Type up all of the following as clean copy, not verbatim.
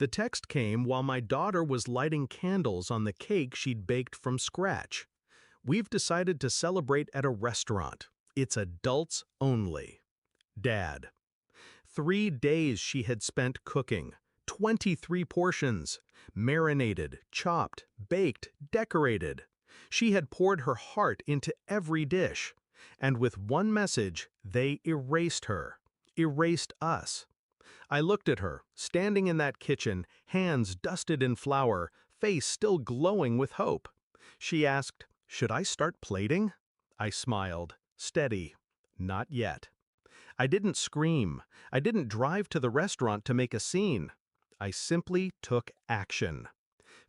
The text came while my daughter was lighting candles on the cake she'd baked from scratch. We've decided to celebrate at a restaurant. It's adults only. Dad. 3 days she had spent cooking. 23 portions. Marinated, chopped, baked, decorated. She had poured her heart into every dish. And with one message, they erased her. Erased us. I looked at her, standing in that kitchen, hands dusted in flour, face still glowing with hope. She asked, "Should I start plating?" I smiled, steady. Not yet. I didn't scream. I didn't drive to the restaurant to make a scene. I simply took action.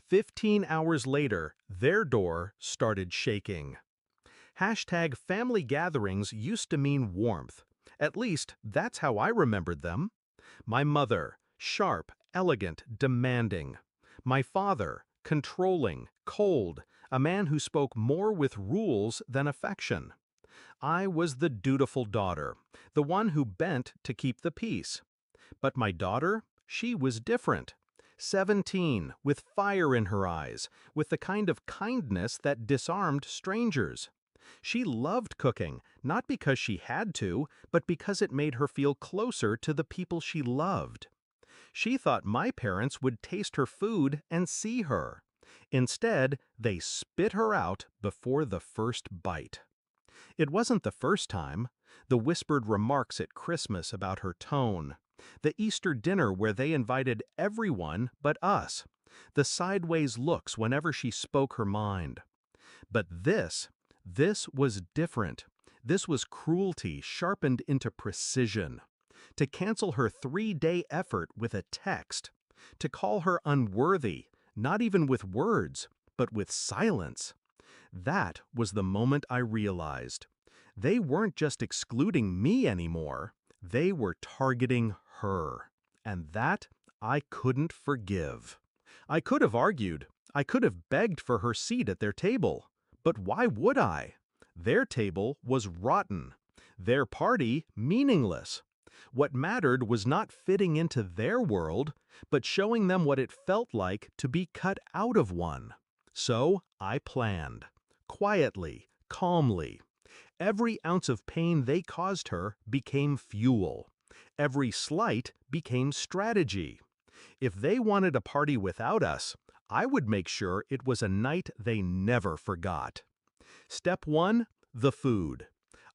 15 hours later, their door started shaking. Hashtag family gatherings used to mean warmth. At least, that's how I remembered them. My mother, sharp, elegant, demanding. My father, controlling, cold, a man who spoke more with rules than affection. I was the dutiful daughter, the one who bent to keep the peace. But my daughter, she was different. 17, with fire in her eyes, with the kind of kindness that disarmed strangers. She loved cooking, not because she had to, but because it made her feel closer to the people she loved. She thought my parents would taste her food and see her. Instead, they spit her out before the first bite. It wasn't the first time. The whispered remarks at Christmas about her tone. The Easter dinner where they invited everyone but us. The sideways looks whenever she spoke her mind. But this was different. This was cruelty sharpened into precision. To cancel her 3-day effort with a text. To call her unworthy, not even with words, but with silence. That was the moment I realized. They weren't just excluding me anymore. They were targeting her. And that I couldn't forgive. I could have argued. I could have begged for her seat at their table. But why would I? Their table was rotten. Their party meaningless. What mattered was not fitting into their world, but showing them what it felt like to be cut out of one. So I planned. Quietly, calmly. Every ounce of pain they caused her became fuel. Every slight became strategy. If they wanted a party without us, I would make sure it was a night they never forgot. Step 1, the food.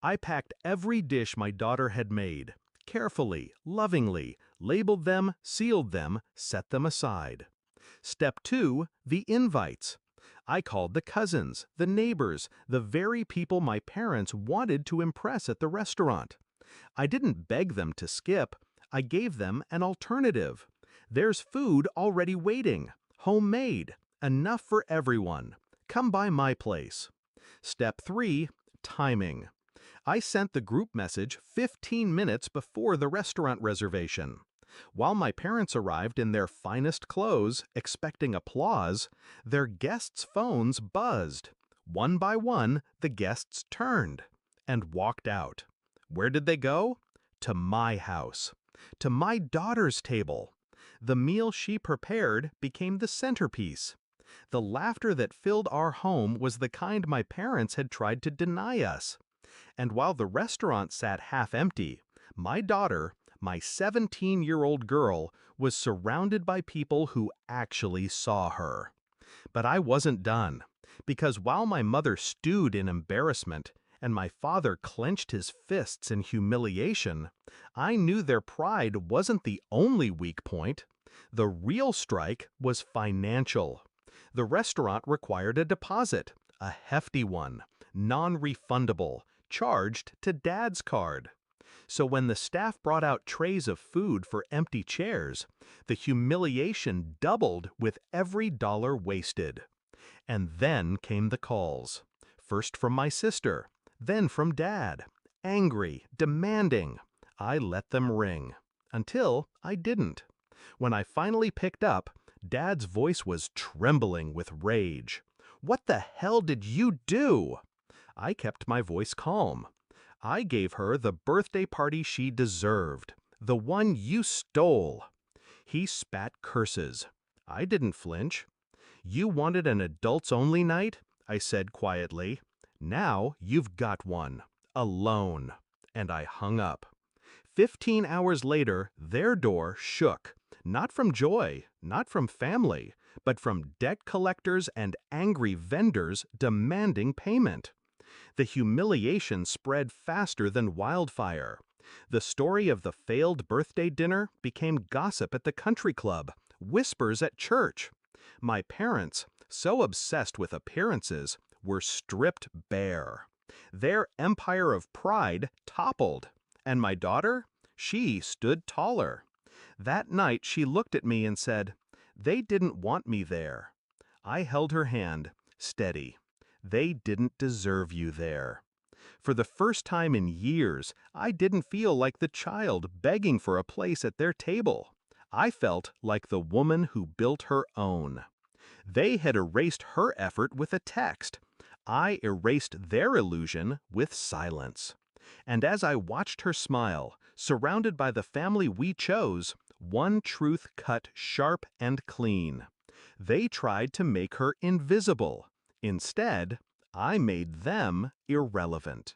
I packed every dish my daughter had made, carefully, lovingly, labeled them, sealed them, set them aside. Step 2, the invites. I called the cousins, the neighbors, the very people my parents wanted to impress at the restaurant. I didn't beg them to skip. I gave them an alternative. There's food already waiting, homemade, enough for everyone. Come by my place. Step 3, timing. I sent the group message 15 minutes before the restaurant reservation. While my parents arrived in their finest clothes, expecting applause, their guests' phones buzzed. One by one, the guests turned and walked out. Where did they go? To my house. To my daughter's table. The meal she prepared became the centerpiece. The laughter that filled our home was the kind my parents had tried to deny us. And while the restaurant sat half empty, my daughter, my 17-year-old girl, was surrounded by people who actually saw her. But I wasn't done, because while my mother stewed in embarrassment and my father clenched his fists in humiliation, I knew their pride wasn't the only weak point. The real strike was financial. The restaurant required a deposit, a hefty one, non-refundable, charged to Dad's card. So when the staff brought out trays of food for empty chairs, the humiliation doubled with every dollar wasted. And then came the calls. First from my sister, then from Dad. Angry, demanding. I let them ring. Until I didn't. When I finally picked up, Dad's voice was trembling with rage. "What the hell did you do?" I kept my voice calm. I gave her the birthday party she deserved, the one you stole. He spat curses. I didn't flinch. You wanted an adults-only night? I said quietly. Now you've got one. Alone. And I hung up. 15 hours later, their door shook. Not from joy, not from family, but from debt collectors and angry vendors demanding payment. The humiliation spread faster than wildfire. The story of the failed birthday dinner became gossip at the country club, whispers at church. My parents, so obsessed with appearances, were stripped bare. Their empire of pride toppled. And my daughter? She stood taller. That night she looked at me and said, "They didn't want me there." I held her hand, steady. They didn't deserve you there. For the first time in years, I didn't feel like the child begging for a place at their table. I felt like the woman who built her own. They had erased her effort with a text. I erased their illusion with silence. And as I watched her smile, surrounded by the family we chose, one truth cut sharp and clean. They tried to make her invisible. Instead, I made them irrelevant.